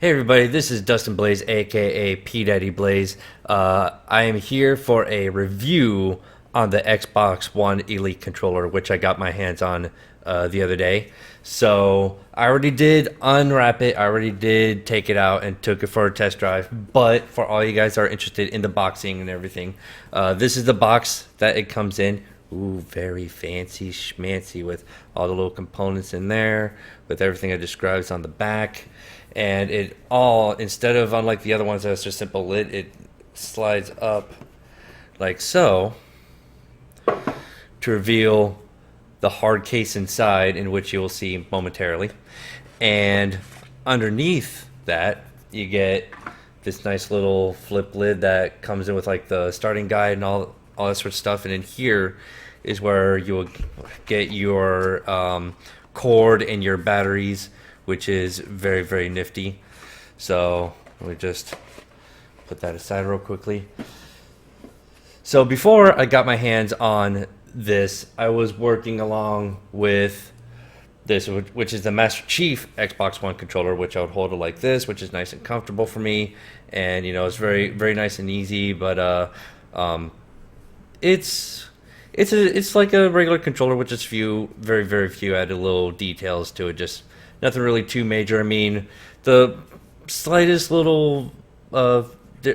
Hey everybody, this is Dustin Blaze, aka P Daddy Blaze. I am here for a review on the Xbox One Elite controller, which I got my hands on the other day. So I already did unwrap it, I already did take it out and took it for a test drive. But for all you guys that are interested in the boxing and everything, this is the box that it comes in. Ooh, very fancy schmancy with all the little components in there, with everything I described on the back. And it all, instead of unlike the other ones that's just simple lid, it slides up like so to reveal the hard case inside, in which you will see momentarily. And underneath that, you get this nice little flip lid that comes in with like the starting guide and all that sort of stuff. And in here is where you will get your cord and your batteries, which is very, very nifty. So let me just put that aside real quickly. So before I got my hands on this, I was working along with this, which is the Master Chief Xbox One controller, which I would hold it like this, which is nice and comfortable for me. And, you know, it's very, very nice and easy, but it's like a regular controller with just very, very few added little details to it. Just nothing really too major. I mean, the slightest little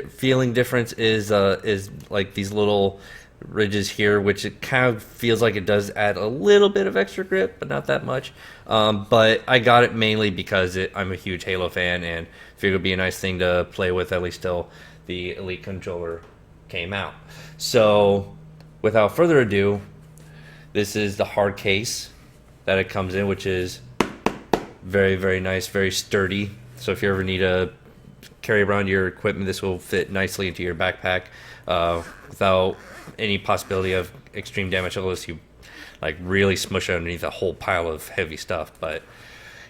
feeling difference is like these little ridges here, which it kind of feels like it does add a little bit of extra grip, but not that much. But I got it mainly because I'm a huge Halo fan and figured it'd be a nice thing to play with, at least till the Elite controller came out. So without further ado, this is the hard case that it comes in, which is very, very nice, very sturdy. So if you ever need to carry around your equipment, this will fit nicely into your backpack without any possibility of extreme damage, unless you like really smush it underneath a whole pile of heavy stuff. But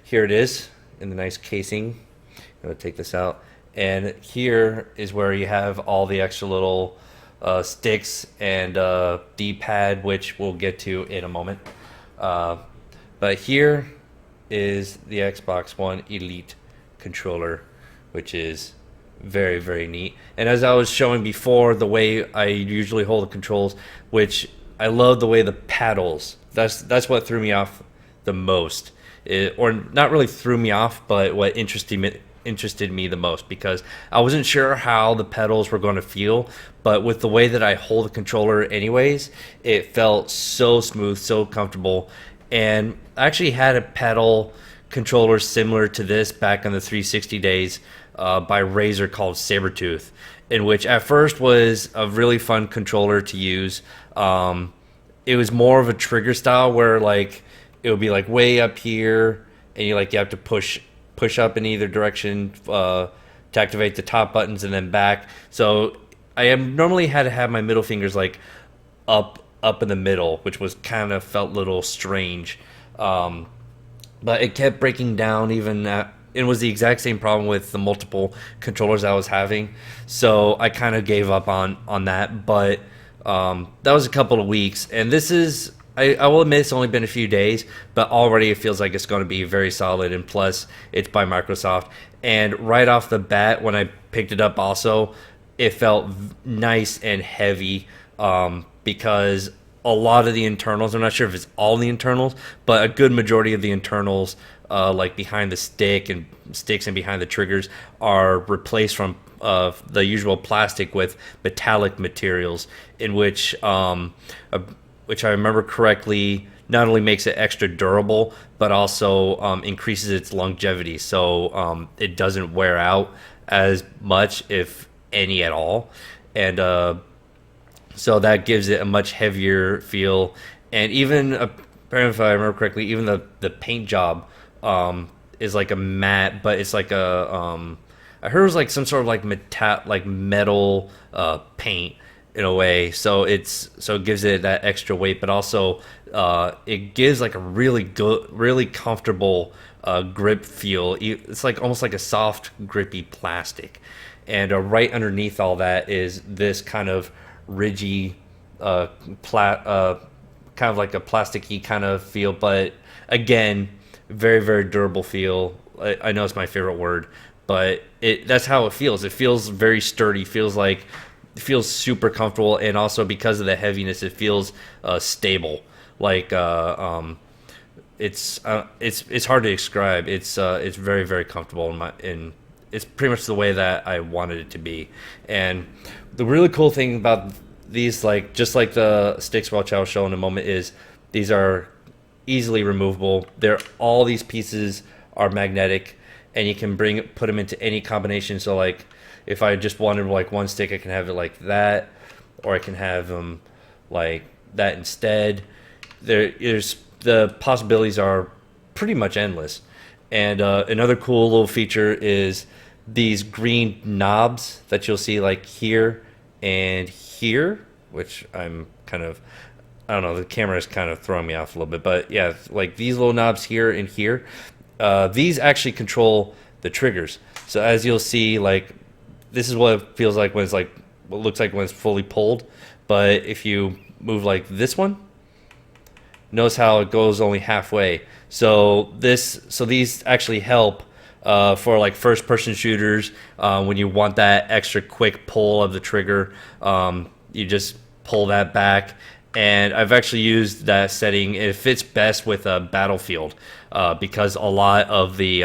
here it is in the nice casing. I'm gonna take this out, and here is where you have all the extra little sticks and D-pad, which we'll get to in a moment. But here is the Xbox One Elite controller, which is very, very neat. And as I was showing before, the way I usually hold the controls, which I love the way the paddles, that's what threw me off the most. Or not really threw me off, but what interested me the most, because I wasn't sure how the pedals were going to feel, but with the way that I hold the controller anyways, it felt so smooth, so comfortable. And I actually had a pedal controller similar to this back in the 360 days by Razer called Sabertooth, in which at first was a really fun controller to use. It was more of a trigger style where like it would be like way up here, and you have to push up in either direction to activate the top buttons, and then back. So I normally had to have my middle fingers like up in the middle, which was kind of felt a little strange. But it kept breaking down even at, it was the exact same problem with the multiple controllers I was having. So I kind of gave up on that. But that was a couple of weeks, and this is, I will admit, it's only been a few days, but already it feels like it's going to be very solid. And plus, it's by Microsoft. And right off the bat, when I picked it up also, it felt nice and heavy, because a lot of the internals, I'm not sure if it's all the internals, but a good majority of the internals, like behind the sticks and behind the triggers, are replaced from the usual plastic with metallic materials, in which I remember correctly, not only makes it extra durable, but also increases its longevity, so it doesn't wear out as much, if any at all. And so that gives it a much heavier feel. And even, apparently, if I remember correctly, even the paint job is like a matte, but it's like I heard it was like some sort of like metal paint in a way. So it gives it that extra weight, but also it gives like a really good, really comfortable grip feel. It's like almost like a soft, grippy plastic. And right underneath all that is this kind of ridgy, kind of like a plasticky kind of feel, but again, very, very durable feel. I know it's my favorite word, but that's how it feels. It feels very sturdy. It feels super comfortable, and also because of the heaviness, it feels stable. Like it's hard to describe. It's very very comfortable in it's pretty much the way that I wanted it to be. And the really cool thing about these, like just like the sticks, which I'll show in a moment, is these are easily removable. All these pieces are magnetic, and you can put them into any combination. So like if I just wanted like one stick, I can have it like that, or I can have them like that instead. There's the possibilities are pretty much endless. And another cool little feature is these green knobs that you'll see like here and here, which I'm kind of, I don't know, the camera is kind of throwing me off a little bit, but yeah, like these little knobs here and here, these actually control the triggers. So as you'll see, like this is what it feels like when it's like what looks like when it's fully pulled. But if you move like this one, notice how it goes only halfway. So these actually help for like first person shooters when you want that extra quick pull of the trigger. You just pull that back. And I've actually used that setting. It fits best with a Battlefield because a lot of the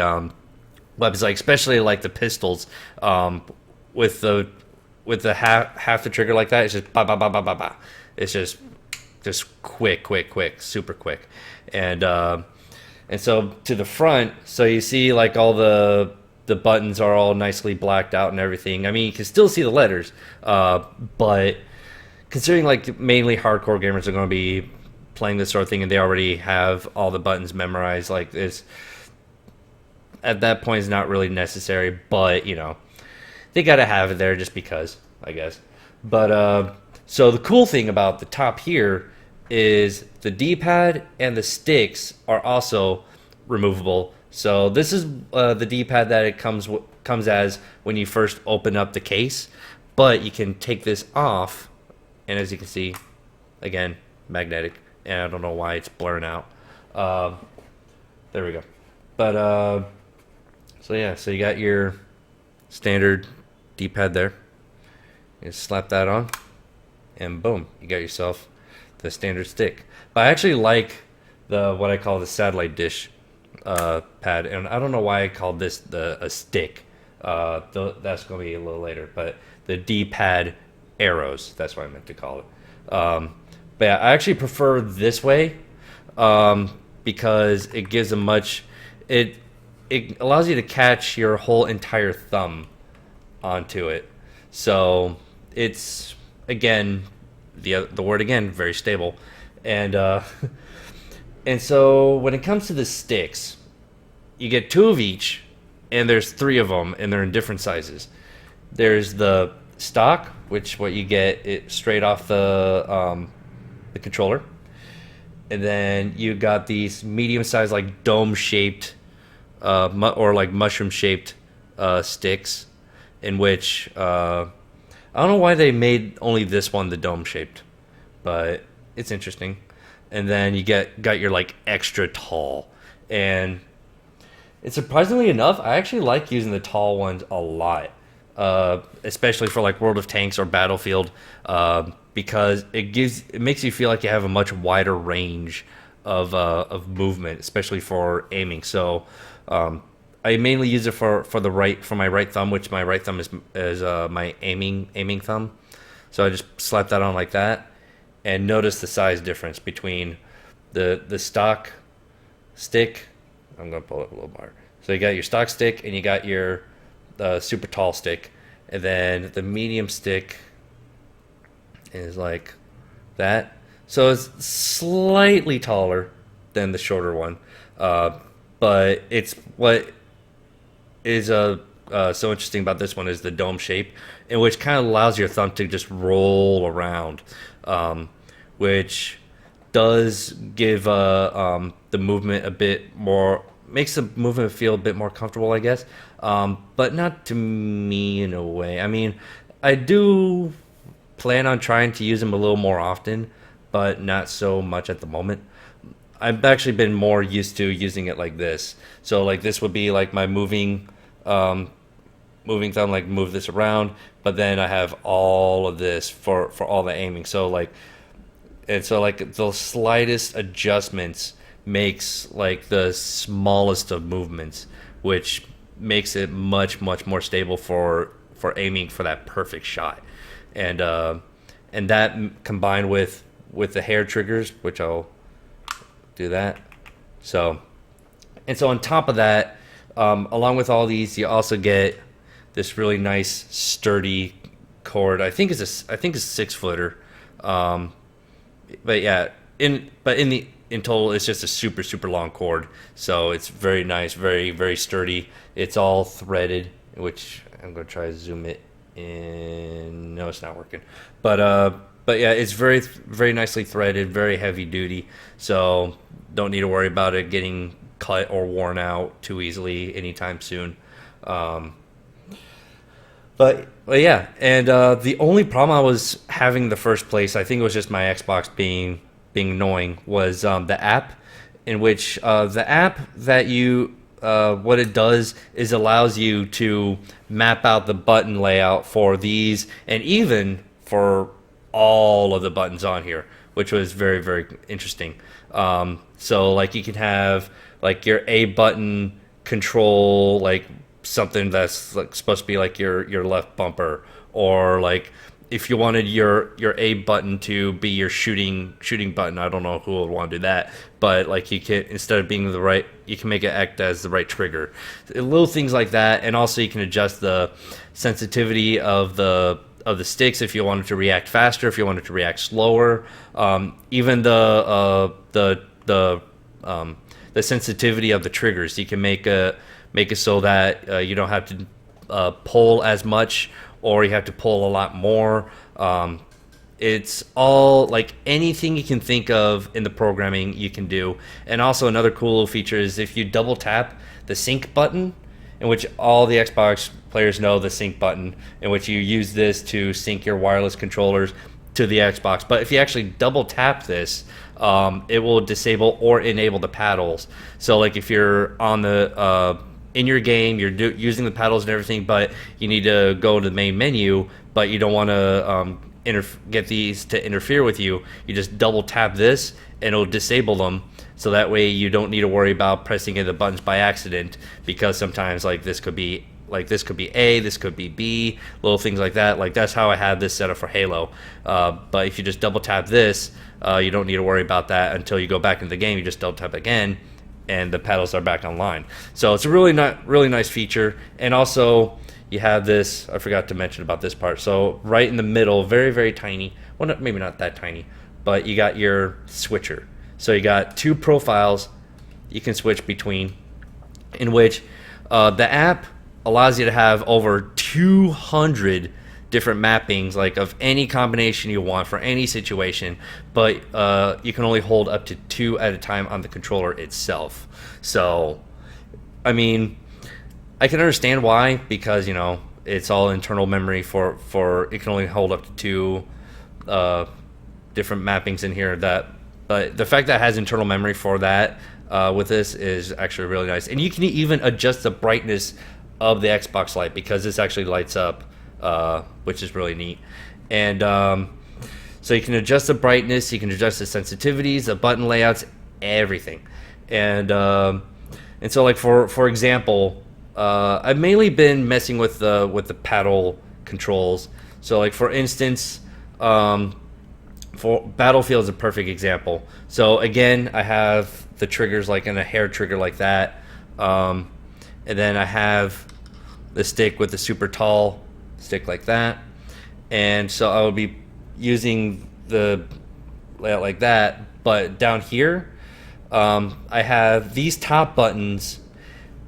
weapons, like especially like the pistols, with the half the trigger like that, it's just ba ba ba ba ba ba. It's just quick, super quick. And so to the front, so you see like all the buttons are all nicely blacked out and everything. I mean, you can still see the letters, but considering like mainly hardcore gamers are going to be playing this sort of thing and they already have all the buttons memorized, like it's at that point it's not really necessary, but you know, they got to have it there just because, I guess. But so the cool thing about the top here is the D-pad and the sticks are also removable. So this is the D-pad that it comes as when you first open up the case, but you can take this off. And as you can see, again, magnetic. And I don't know why it's blurring out. There we go. But, so yeah, so you got your standard D-pad there. You slap that on, and boom, you got yourself the standard stick. But I actually like what I call the satellite dish pad. And I don't know why I called this a stick. That's going to be a little later. But the D-pad arrows, that's what I meant to call it. But yeah, I actually prefer this way because it gives it allows you to catch your whole entire thumb onto it. So it's, again, the word again, very stable. And and so when it comes to the sticks, you get 2 of each, and there's 3 of them, and they're in different sizes. There's the stock, which what you get it straight off the controller, and then you got these medium-sized, like dome-shaped or like mushroom-shaped sticks, in which I don't know why they made only this one the dome-shaped, but it's interesting. And then you got your like extra tall, and it's surprisingly enough, I actually like using the tall ones a lot. Especially for like World of Tanks or Battlefield, because it makes you feel like you have a much wider range of movement, especially for aiming. So I mainly use it for my right thumb, which my right thumb is my aiming thumb. So I just slap that on like that, and notice the size difference between the stock stick. I'm gonna pull it a little more. So you got your stock stick, and you got your super tall stick, and then the medium stick is like that. So it's slightly taller than the shorter one, but it's what is so interesting about this one is the dome shape, in which kind of allows your thumb to just roll around, which does give the movement a bit more, makes the movement feel a bit more comfortable, I guess. But not to me in a way. I mean, I do plan on trying to use them a little more often, but not so much at the moment. I've actually been more used to using it like this. So like this would be like my moving moving thumb, like move this around, but then I have all of this for all the aiming. So like the slightest adjustments makes like the smallest of movements, which makes it much more stable for aiming for that perfect shot. And that combined with the hair triggers, which I'll do that. So on top of that, along with all these, you also get this really nice sturdy cord. I think it's a 6-footer. But yeah, in total, it's just a super long cord. So it's very nice, very sturdy. It's all threaded, which I'm gonna try to zoom it in. No, it's not working. But yeah, it's very nicely threaded, very heavy duty. So don't need to worry about it getting cut or worn out too easily anytime soon. But yeah, and the only problem I was having in the first place, I think it was just my Xbox being annoying, was the app, in which the app that you what it does is allows you to map out the button layout for these, and even for all of the buttons on here, which was very interesting. So like you can have like your A button control like something that's like supposed to be like your left bumper, or like if you wanted your A button to be your shooting button. I don't know who would want to do that, but like you can, instead of being the right, you can make it act as the right trigger. Little things like that, and also you can adjust the sensitivity of the sticks if you wanted to react faster, if you wanted to react slower. Even the sensitivity of the triggers, you can make it so that you don't have to pull as much, or you have to pull a lot more. It's all like anything you can think of in the programming you can do. And also another cool feature is if you double tap the sync button, in which all the Xbox players know the sync button, in which you use this to sync your wireless controllers to the Xbox. But if you actually double tap this, it will disable or enable the paddles. So like if you're on the in your game, you're using the paddles and everything, but you need to go to the main menu, but you don't want to get these to interfere with you, you just double tap this and it'll disable them. So that way you don't need to worry about pressing in the buttons by accident, because sometimes like this could be A, this could be B, little things like that. Like that's how I had this set up for Halo. But if you just double tap this, you don't need to worry about that until you go back into the game. You just double tap again, and the paddles are back online. So it's a really nice feature. And also you have this, I forgot to mention about this part. So right in the middle, very tiny. Well, maybe not that tiny, but you got your switcher. So you got two profiles you can switch between, in which the app allows you to have over 200 different mappings, like of any combination you want for any situation, but you can only hold up to 2 at a time on the controller itself. So, I mean, I can understand why, because you know it's all internal memory for it can only hold up to 2 different mappings in here. But the fact that it has internal memory for that with this is actually really nice. And you can even adjust the brightness of the Xbox light, because this actually lights up, which is really neat. And so you can adjust the brightness, you can adjust the sensitivities, the button layouts, everything. And so like for example, I've mainly been messing with the paddle controls. So like for instance, for Battlefield is a perfect example. So again, I have the triggers like in a hair trigger like that, and then I have the stick with the super tall stick like that, and so I would be using the layout like that. But down here, I have these top buttons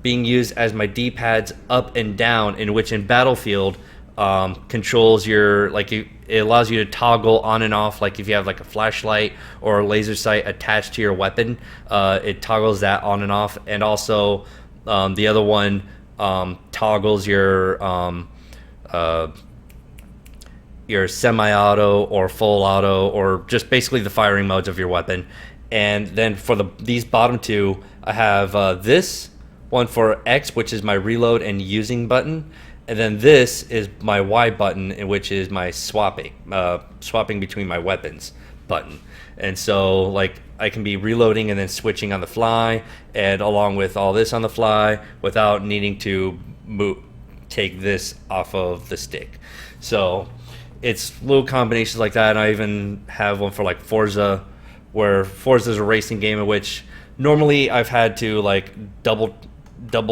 being used as my D-pads up and down, in which in Battlefield controls your, like it allows you to toggle on and off, like if you have like a flashlight or a laser sight attached to your weapon, it toggles that on and off. And also the other one toggles your semi-auto or full auto, or just basically the firing modes of your weapon. And then for these bottom two, I have this one for X, which is my reload and using button, and then this is my Y button, in which is my swapping between my weapons button. And so like I can be reloading and then switching on the fly, and along with all this on the fly without needing to take this off of the stick. So it's little combinations like that. And I even have one for like Forza, where Forza is a racing game in which normally I've had to like double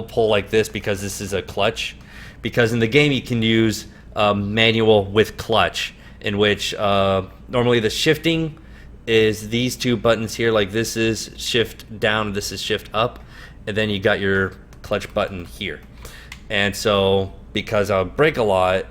pull like this because this is a clutch. Because in the game you can use manual with clutch, in which normally the shifting is these two buttons here. Like this is shift down, this is shift up, and then you got your clutch button here. And so because I would brake a lot,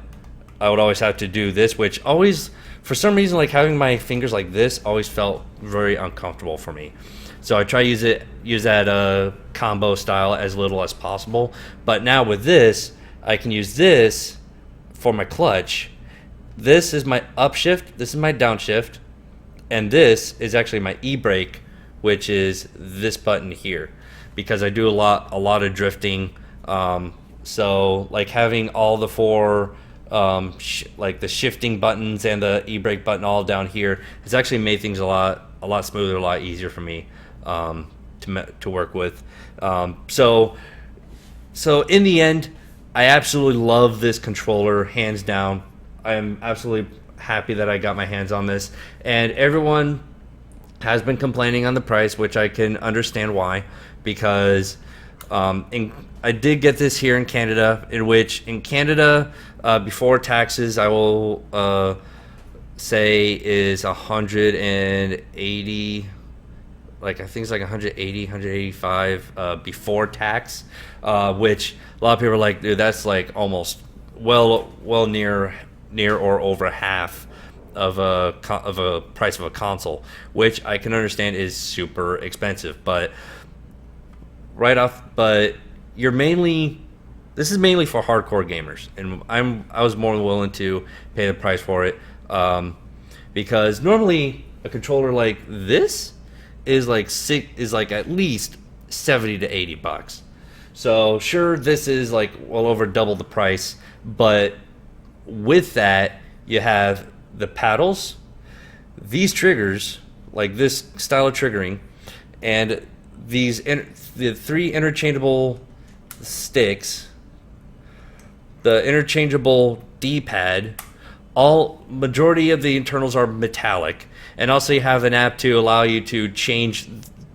I would always have to do this, which always, for some reason, like having my fingers like this always felt very uncomfortable for me. So I try to use that combo style as little as possible. But now with this, I can use this for my clutch. This is my upshift, this is my downshift, and this is actually my e-brake, which is this button here, because I do a lot of drifting. So like having all the four like the shifting buttons and the e-brake button all down here has actually made things a lot smoother, a lot easier for me to work with. So in the end, I absolutely love this controller, hands down. I am absolutely happy that I got my hands on this, and everyone has been complaining on the price, which I can understand why, because I did get this here in Canada, in which in Canada, before taxes, I will say is 180, like I think it's like 180, 185 before tax, which a lot of people are like, dude, that's like almost well near or over half of a price of a console, which I can understand is super expensive. But this is mainly for hardcore gamers, and I was more than willing to pay the price for it, because normally a controller like this is like at least $70 to $80. So sure, this is like well over double the price, but with that you have the paddles, these triggers, like this style of triggering, and the three interchangeable sticks, the interchangeable D-pad. All majority of the internals are metallic, and also you have an app to allow you to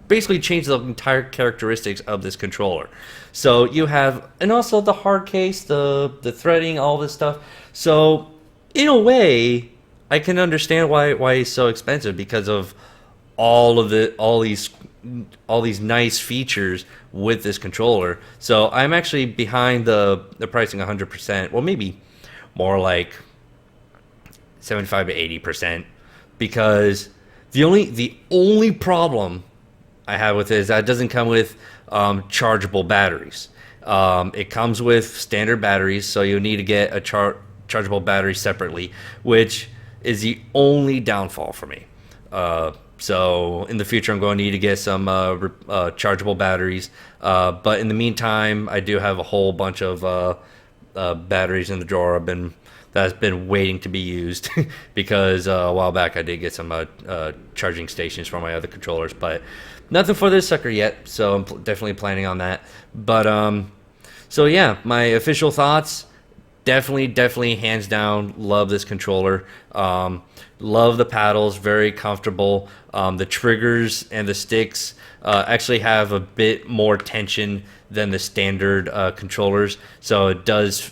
basically change the entire characteristics of this controller. So you have, and also the hard case, the threading, all this stuff. So in a way, I can understand why it's so expensive, because of all these nice features with this controller. So I'm actually behind the pricing 100%. Well, maybe more like 75 to 80%, because the only problem I have with it is that it doesn't come with chargeable batteries. It comes with standard batteries, so you need to get a chargeable battery separately, which is the only downfall for me. So in the future, I'm going to need to get some chargeable batteries. But in the meantime, I do have a whole bunch of batteries in the drawer that's been waiting to be used because a while back I did get some charging stations for my other controllers, but nothing for this sucker yet. So I'm definitely planning on that. But so yeah, my official thoughts. Definitely, hands down, love this controller. Love the paddles, very comfortable. The triggers and the sticks actually have a bit more tension than the standard controllers, so it does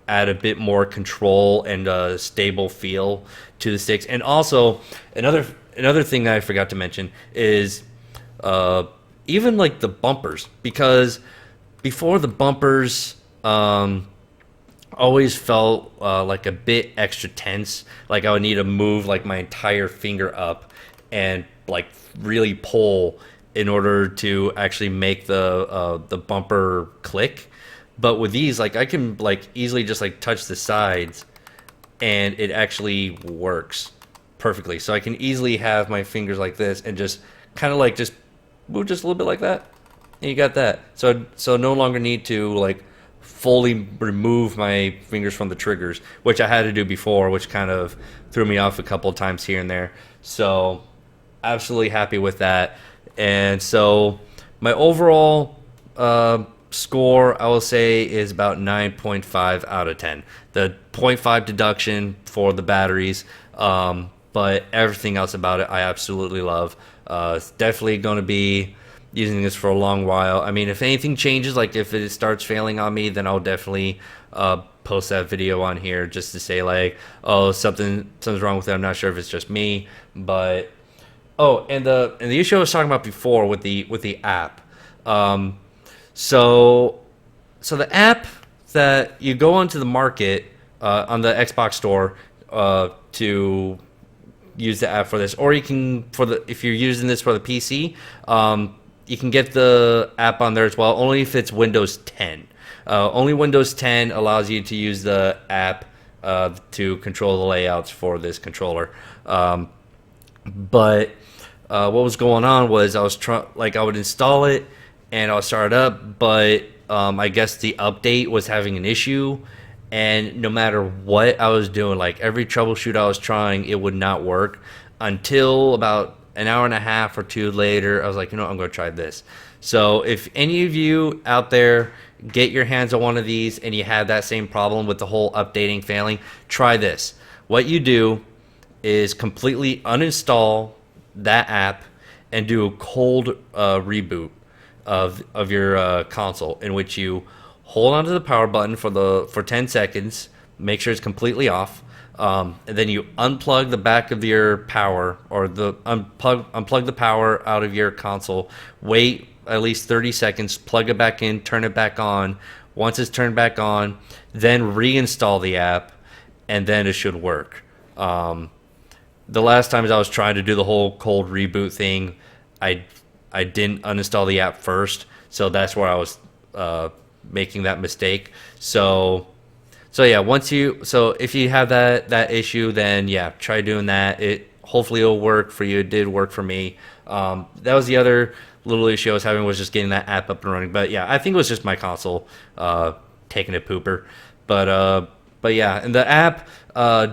add a bit more control and a stable feel to the sticks. And also, another thing that I forgot to mention is even like the bumpers, because before the bumpers always felt like a bit extra tense. Like I would need to move like my entire finger up and like really pull in order to actually make the bumper click. But with these, like I can like easily just like touch the sides, and it actually works perfectly. So I can easily have my fingers like this and just kind of like just move just a little bit like that, and you got that. So no longer need to like fully remove my fingers from the triggers, which I had to do before, which kind of threw me off a couple of times here and there. So absolutely happy with that. And so my overall score, I will say, is about 9.5 out of 10. The zero point 0.5 deduction for the batteries, but everything else about it I absolutely love. It's definitely going to be using this for a long while. I mean, if anything changes, like if it starts failing on me, then I'll definitely post that video on here just to say like, oh, something's wrong with it. I'm not sure if it's just me, but and the issue I was talking about before with the app. So the app that you go onto the market on the Xbox store to use the app for this, or you can if you're using this for the PC, you can get the app on there as well. Only if it's Windows 10. Only Windows 10 allows you to use the app to control the layouts for this controller. But what was going on was I would install it and I'll start it up, but I guess the update was having an issue, and no matter what I was doing, like every troubleshoot I was trying, it would not work until about an hour and a half or two later. I was like, I'm going to try this. So if any of you out there get your hands on one of these and you have that same problem with the whole updating failing, try this. What you do is completely uninstall that app and do a cold reboot of your console, in which you hold onto the power button for 10 seconds, make sure it's completely off, and then you unplug the back of your power, or unplug the power out of your console, wait at least 30 seconds, plug it back in, turn it back on. Once it's turned back on, then reinstall the app, and then it should work. The last times I was trying to do the whole cold reboot thing, I didn't uninstall the app first, so that's where I was making that mistake. So yeah, if you have that issue, then yeah, try doing that. Hopefully it'll work for you. It did work for me. That was the other little issue I was having, was just getting that app up and running. But yeah, I think it was just my console taking a pooper. But yeah, and the app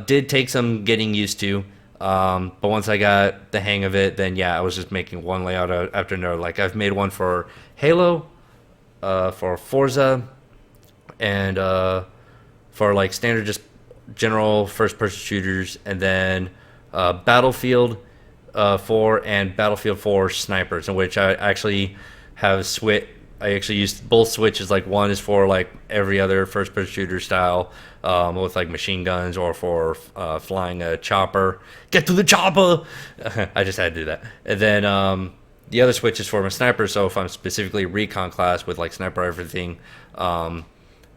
did take some getting used to. But once I got the hang of it, then yeah, I was just making one layout after another. Like I've made one for Halo, for Forza, and for like standard just general first-person shooters, and then Battlefield 4 and Battlefield 4 snipers, in which I actually have I actually used both switches. Like one is for like every other first-person shooter style, with like machine guns, or for flying a chopper. Get to the chopper! I just had to do that. And then the other switch is for my sniper. So if I'm specifically recon class with like sniper everything,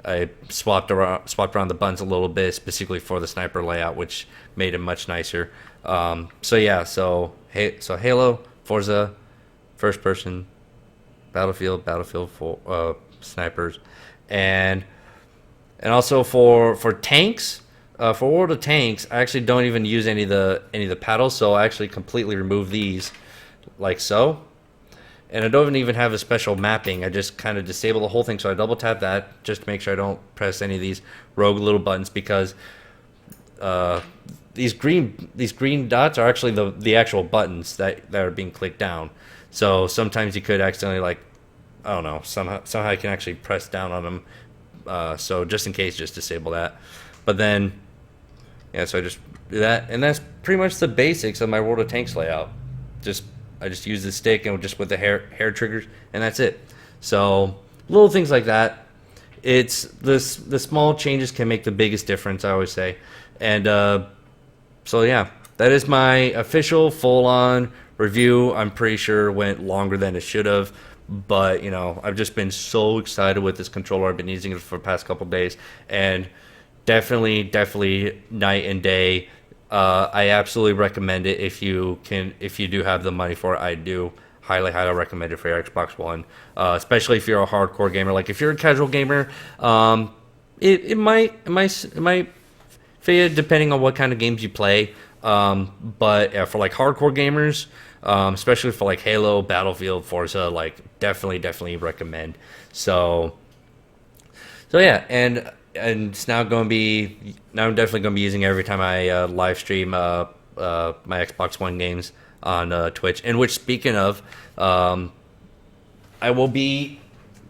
I swapped around the buttons a little bit, specifically for the sniper layout, which made it much nicer. So Halo, Forza, first person, Battlefield 4 snipers, and also for tanks, for World of Tanks, I actually don't even use any of the paddles, so I actually completely remove these, like so. And I don't even have a special mapping. I just kind of disable the whole thing. So I double tap that just to make sure I don't press any of these rogue little buttons, because these green dots are actually the actual buttons that are being clicked down. So sometimes you could accidentally, like, I don't know, somehow you can actually press down on them. So just in case, just disable that. But then, yeah, so I just do that, and that's pretty much the basics of my World of Tanks layout. I just use the stick and just with the hair triggers, and that's it. So little things like that. It's the small changes can make the biggest difference, I always say. And so yeah, that is my official full-on review. I'm pretty sure went longer than it should have, but I've just been so excited with this controller. I've been using it for the past couple days, and definitely night and day. I absolutely recommend it if you do have the money for it. I do highly recommend it for your Xbox One, especially if you're a hardcore gamer. Like if you're a casual gamer, it might fit you depending on what kind of games you play. But yeah, for like hardcore gamers, especially for like Halo, Battlefield, Forza, like definitely recommend. So So yeah, and it's now going to be now I'm definitely going to be using it every time I live stream my Xbox One games on Twitch. And which, speaking of, I will be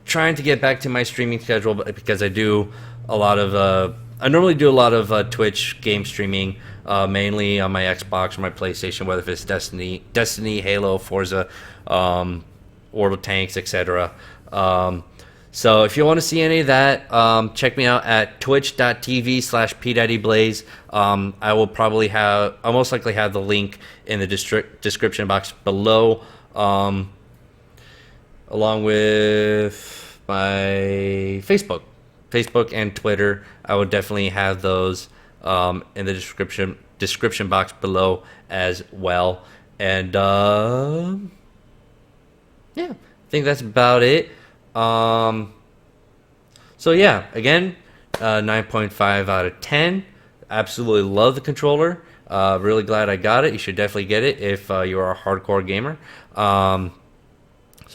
trying to get back to my streaming schedule because I do a lot of I normally do a lot of Twitch game streaming, mainly on my Xbox or my PlayStation, whether it's Destiny, Halo, Forza, World of Tanks, etc. So if you want to see any of that, check me out at twitch.tv/pdaddyblaze. I'll most likely have the link in the description box below, along with my Facebook and Twitter. I would definitely have those in the description box below as well. And yeah, I think that's about it. So yeah, again, 9.5 out of 10. Absolutely love the controller. Really glad I got it. You should definitely get it if you are a hardcore gamer. So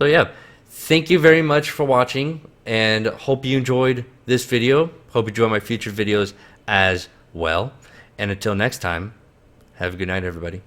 yeah, thank you very much for watching, and hope you enjoyed this video. Hope you enjoy my future videos as well. And until next time, have a good night, everybody.